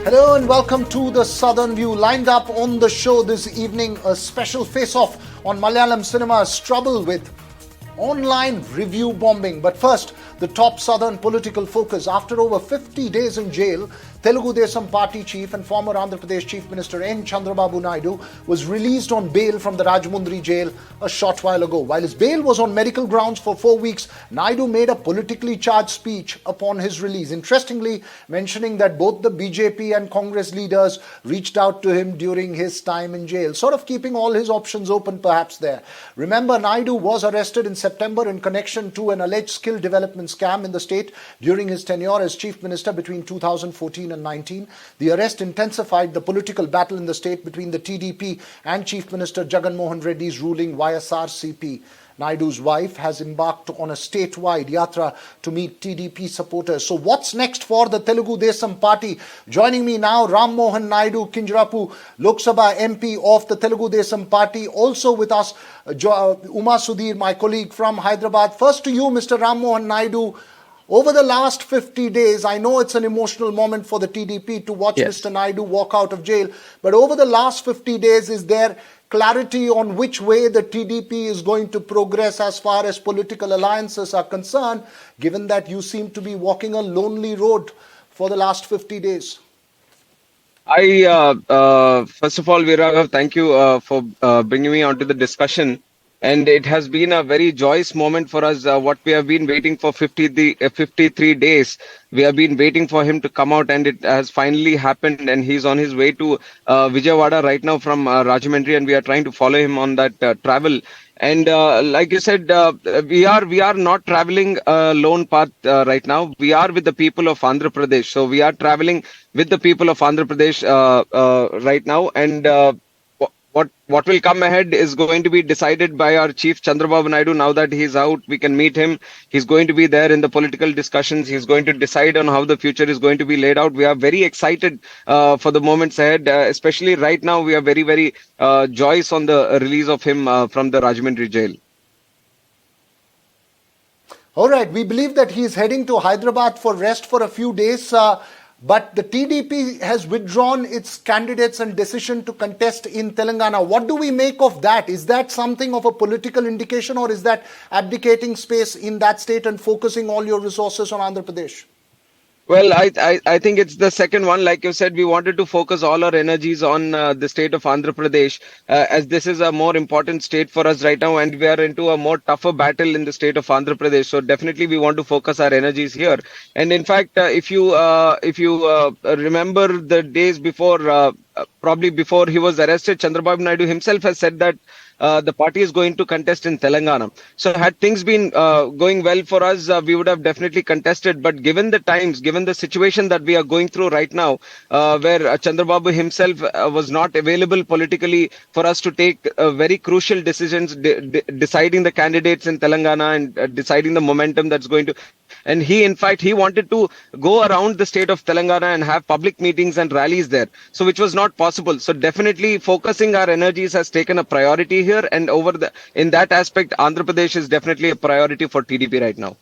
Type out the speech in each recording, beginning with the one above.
Hello and welcome to the Southern View. Lined up on the show this evening, a special face-off on Malayalam cinema's trouble with online review bombing. But first, the top Southern political focus. After over 50 days in jail, Telugu Desam Party chief and former Andhra Pradesh Chief Minister N. Chandrababu Naidu was released on bail from the Rajahmundry jail a short while ago. While his bail was on medical grounds for 4 weeks, Naidu made a politically charged speech upon his release. Interestingly, mentioning that both the BJP and Congress leaders reached out to him during his time in jail, sort of keeping all his options open perhaps there. Remember, Naidu was arrested in September in connection to an alleged skill development scam in the state during his tenure as Chief Minister between 2014 and 19. The arrest intensified the political battle in the state between the TDP and Chief Minister Jagan Mohan Reddy's ruling YSRCP. Naidu's wife has embarked on a statewide yatra to meet TDP supporters. So what's next for the Telugu Desam Party? Joining me now, Ram Mohan Naidu, Kinjarapu Lok Sabha MP of the Telugu Desam Party. Also with us, Uma Sudhir, my colleague from Hyderabad. First to you, Mr. Ram Mohan Naidu. Over the last 50 days, I know it's an emotional moment for the TDP to watch Mr. Naidu walk out of jail. But over the last 50 days, is there clarity on which way the TDP is going to progress as far as political alliances are concerned, given that you seem to be walking a lonely road for the last 50 days? First of all, Viragav, thank you for bringing me onto the discussion. And it has been a very joyous moment for us. What we have been waiting for 53 days. We have been waiting for him to come out, and it has finally happened. And he's on his way to Vijayawada right now from Rajahmundry, and we are trying to follow him on that travel. And like you said, we are not traveling a lone path right now. We are with the people of Andhra Pradesh. So we are traveling with the people of Andhra Pradesh right now. And what will come ahead is going to be decided by our chief Chandrababu Naidu. Now that he's out, we can meet him. He's going to be there in the political discussions. He's going to decide on how the future is going to be laid out. We are very excited for the moments ahead, especially right now. We are very, very joyous on the release of him from the Rajahmundry jail. All right, we believe that he is heading to Hyderabad for rest for a few days. But the TDP has withdrawn its candidates and decision to contest in Telangana. What do we make of that? Is that something of a political indication, or is that abdicating space in that state and focusing all your resources on Andhra Pradesh? Well, I think it's the second one. Like you said, we wanted to focus all our energies on the state of Andhra Pradesh, as this is a more important state for us right now, and we are into a more tougher battle in the state of Andhra Pradesh. So definitely we want to focus our energies here. And in fact, if you remember the days before, probably before he was arrested, Chandrababu Naidu himself has said that the party is going to contest in Telangana. So had things been going well for us, we would have definitely contested. But given the times, given the situation that we are going through right now, where Chandrababu himself was not available politically for us to take very crucial decisions, deciding the candidates in Telangana and deciding the momentum that's going to... And he wanted to go around the state of Telangana and have public meetings and rallies there. So which was not possible. So definitely focusing our energies has taken a priority here. And in that aspect, Andhra Pradesh is definitely a priority for TDP right now.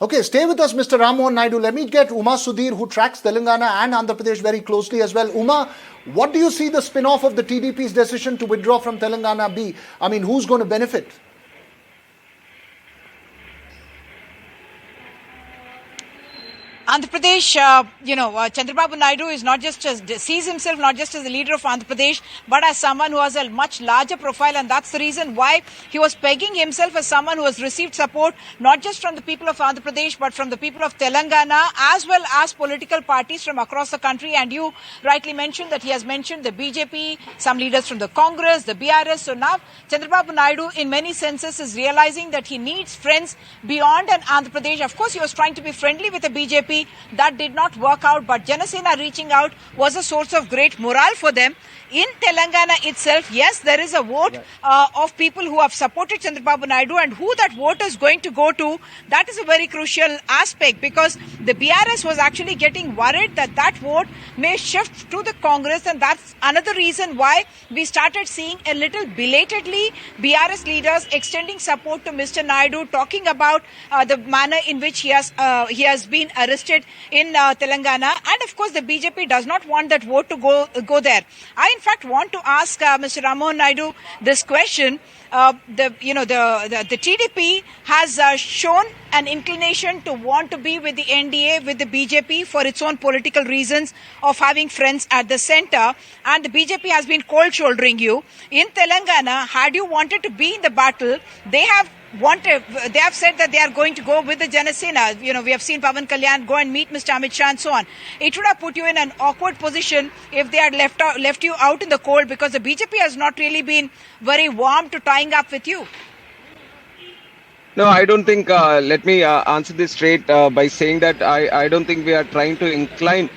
Okay, stay with us, Mr. Ram Mohan Naidu. Let me get Uma Sudhir, who tracks Telangana and Andhra Pradesh very closely as well. Uma, what do you see the spin-off of the TDP's decision to withdraw from Telangana be? I mean, who's going to benefit? Andhra Pradesh, Chandrababu Naidu is sees himself not just as the leader of Andhra Pradesh, but as someone who has a much larger profile, and that's the reason why he was pegging himself as someone who has received support not just from the people of Andhra Pradesh, but from the people of Telangana, as well as political parties from across the country. And you rightly mentioned that he has mentioned the BJP, some leaders from the Congress, the BRS. So now Chandrababu Naidu, in many senses, is realizing that he needs friends beyond an Andhra Pradesh. Of course, he was trying to be friendly with the BJP. That did not work out, but Janasena reaching out was a source of great morale for them. In Telangana itself, yes, there is a vote of people who have supported Chandrababu Naidu, and who that vote is going to go to, that is a very crucial aspect, because the BRS was actually getting worried that that vote may shift to the Congress, and that's another reason why we started seeing a little belatedly BRS leaders extending support to Mr. Naidu, talking about the manner in which he has been arrested interested in Telangana, and of course the BJP does not want that vote to go there. I in fact want to ask Mr. Ramohan Naidu this question. The TDP has shown an inclination to want to be with the NDA, with the BJP for its own political reasons of having friends at the center, and the BJP has been cold shouldering you. In Telangana, had you wanted to be in the battle, they have said that they are going to go with the Janasena. We have seen Pawan Kalyan go and meet Mr. Amit Shah and so on. It would have put you in an awkward position if they had left you out in the cold, because the BJP has not really been very warm to tying up with you. No, I don't think, let me answer this straight by saying that I don't think we are trying to incline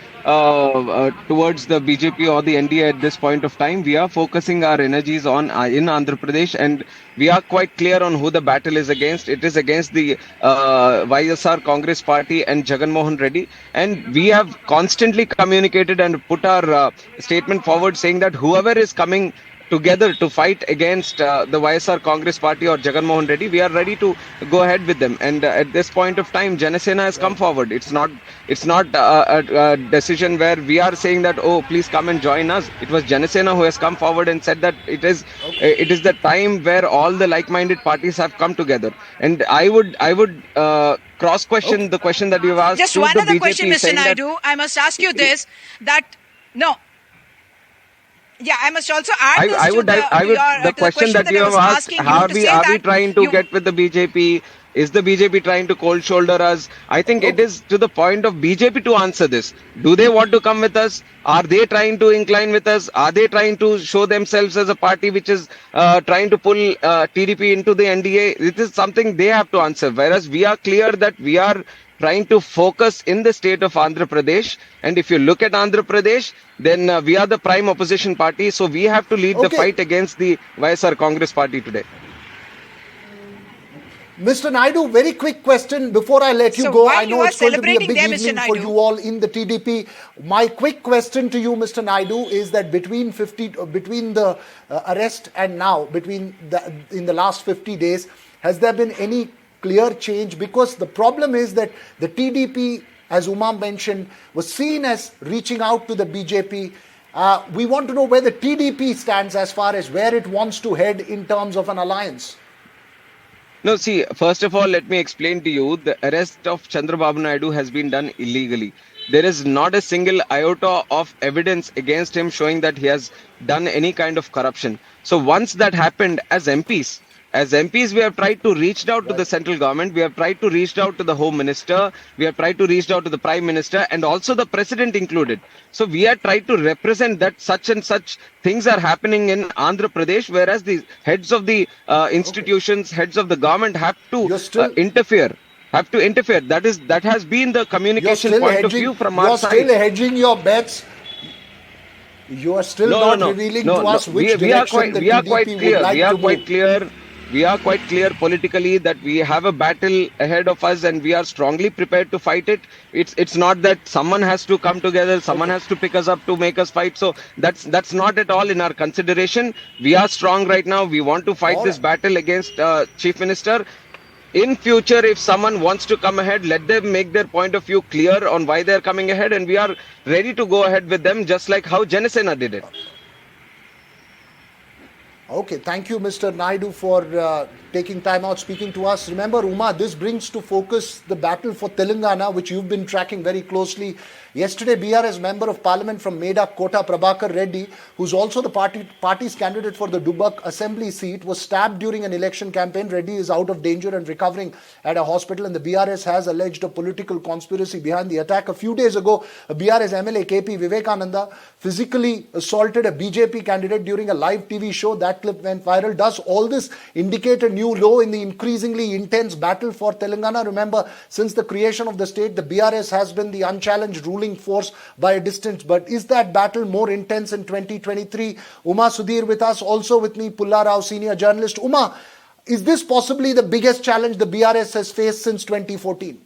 towards the BJP or the NDA at this point of time. We are focusing our energies on in Andhra Pradesh, and we are quite clear on who the battle is against. It is against the YSR Congress Party and Jagan Mohan Reddy, and we have constantly communicated and put our statement forward saying that whoever is coming together to fight against the YSR Congress Party or Jagan Mohan Reddy, we are ready to go ahead with them. And at this point of time, Janasena has come forward. It's not a decision where we are saying that, oh, please come and join us. It was Janasena who has come forward and said that it is the time where all the like-minded parties have come together. And I would cross-question the question that you've asked. Just one other question, Mr. Naidu. I must ask you this, Yeah, I must also add the question that you have asked, are we trying to get with the BJP? Is the BJP trying to cold shoulder us? I think it is to the point of BJP to answer this. Do they want to come with us? Are they trying to incline with us? Are they trying to show themselves as a party which is trying to pull TDP into the NDA? It is something they have to answer. Whereas we are clear that we are trying to focus in the state of Andhra Pradesh. And if you look at Andhra Pradesh, then we are the prime opposition party. So we have to lead the fight against the YSR Congress Party today. Mr. Naidu, very quick question before I let you go. I know it's going to be a big evening for you all in the TDP. My quick question to you, Mr. Naidu, is that between the arrest and now, in the last 50 days, has there been any clear change? Because the problem is that the TDP, as Uma mentioned, was seen as reaching out to the BJP. We want to know where the TDP stands as far as where it wants to head in terms of an alliance. No, see, first of all, let me explain to you, the arrest of Chandrababu Naidu has been done illegally. There is not a single iota of evidence against him showing that he has done any kind of corruption. So once that happened, as MPs, we have tried to reach out to the central government. We have tried to reach out to the Home Minister. We have tried to reach out to the Prime Minister and also the President included. So we are trying to represent that such and such things are happening in Andhra Pradesh, whereas the heads of the institutions, heads of the government have to interfere. That has been the communication point of view from our side. You're still hedging your bets. You are still not revealing to us which direction the TDP would like to move. We are quite clear politically that we have a battle ahead of us and we are strongly prepared to fight it. It's not that someone has to come together, someone has to pick us up to make us fight. So that's not at all in our consideration. We are strong right now. We want to fight this battle against Chief Minister. In future, if someone wants to come ahead, let them make their point of view clear on why they're coming ahead, and we are ready to go ahead with them, just like how Janasena did it. Okay, thank you, Mr. Naidu, for taking time out speaking to us. Remember, Uma, this brings to focus the battle for Telangana, which you've been tracking very closely. Yesterday, BRS Member of Parliament from Medak, Kota Prabhakar Reddy, who's also the party's candidate for the Dubak Assembly seat, was stabbed during an election campaign. Reddy is out of danger and recovering at a hospital, and the BRS has alleged a political conspiracy behind the attack. A few days ago, a BRS MLA, KP Vivekananda, physically assaulted a BJP candidate during a live TV show. That clip went viral. Does all this indicate a new low in the increasingly intense battle for Telangana? Remember, since the creation of the state, the BRS has been the unchallenged ruling force by a distance. But is that battle more intense in 2023? Uma Sudhir with us, also with me, Pulla Rao, senior journalist. Uma, is this possibly the biggest challenge the BRS has faced since 2014?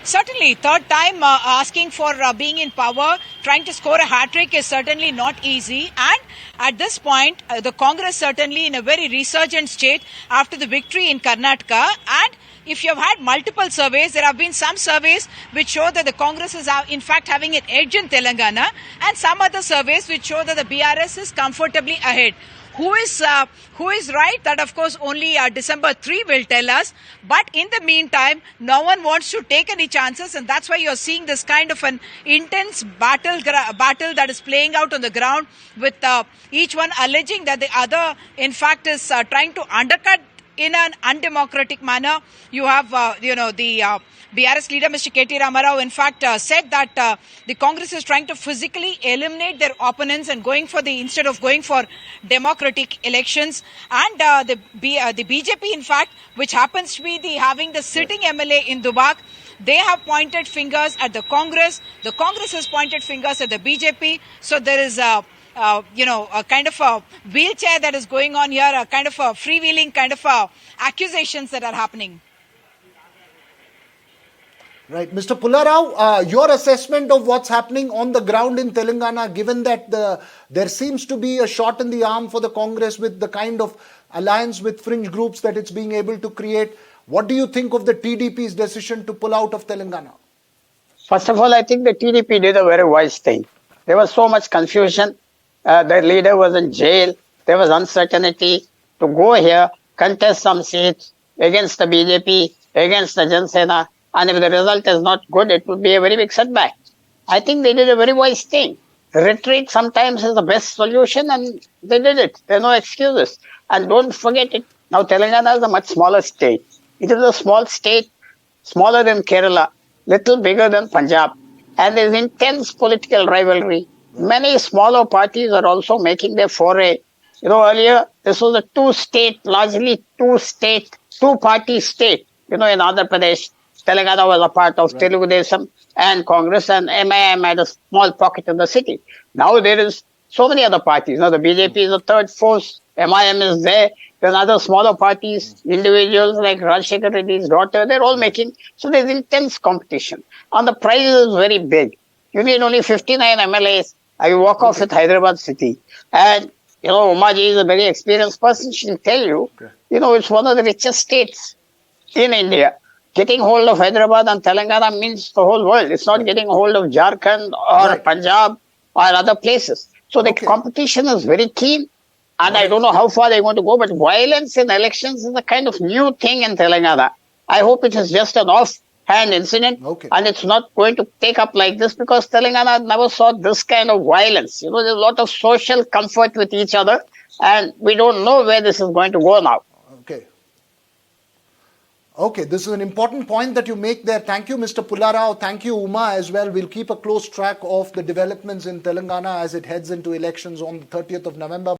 Certainly, third time asking for being in power, trying to score a hat-trick is certainly not easy. And at this point, the Congress certainly in a very resurgent state after the victory in Karnataka, and if you have had multiple surveys, there have been some surveys which show that the Congress is in fact having an edge in Telangana, and some other surveys which show that the BRS is comfortably ahead. Who is right? That of course only December 3 will tell us. But in the meantime, no one wants to take any chances, and that's why you're seeing this kind of an intense battle that is playing out on the ground, with each one alleging that the other, in fact, is trying to undercut in an undemocratic manner. You have, the BRS leader, Mr. K.T. Ramarao, in fact, said that the Congress is trying to physically eliminate their opponents and instead of going for democratic elections. And the BJP, in fact, which happens to be having the sitting MLA in Dubak, they have pointed fingers at the Congress. The Congress has pointed fingers at the BJP. So there is a kind of a wheelchair that is going on here, a kind of a freewheeling kind of accusations that are happening. Right. Mr. Pullarao, your assessment of what's happening on the ground in Telangana, given that there seems to be a shot in the arm for the Congress with the kind of alliance with fringe groups that it's being able to create. What do you think of the TDP's decision to pull out of Telangana? First of all, I think the TDP did a very wise thing. There was so much confusion. Their leader was in jail. There was uncertainty. To go here, contest some seats against the BJP, against the Jan Sena, and if the result is not good, it would be a very big setback. I think they did a very wise thing. Retreat sometimes is the best solution, and they did it. There are no excuses. And don't forget it. Now, Telangana is a much smaller state. It is a small state, smaller than Kerala, little bigger than Punjab. And there is intense political rivalry. Many smaller parties are also making their foray. Earlier, this was a largely two-party state. In Andhra Pradesh, Telangana was a part of Telugu Desam and Congress, and MIM had a small pocket in the city. Now there is so many other parties. The BJP is the third force. MIM is there. There's other smaller parties, individuals like Rajshekhar Reddy's daughter. They're all making. So there's intense competition. And the prize is very big. You need only 59 MLAs. I walk off with Hyderabad city. And, Umaji is a very experienced person. She'll tell you, it's one of the richest states in India. Getting hold of Hyderabad and Telangana means the whole world. It's not getting hold of Jharkhand or Punjab or other places. So the competition is very keen. And I don't know how far they're going to go, but violence in elections is a kind of new thing in Telangana. I hope it is just an offhand incident and it's not going to take up like this, because Telangana never saw this kind of violence. There's a lot of social comfort with each other, and we don't know where this is going to go now. Okay, this is an important point that you make there. Thank you, Mr. Pullarao. Thank you, Uma, as well. We'll keep a close track of the developments in Telangana as it heads into elections on the 30th of November.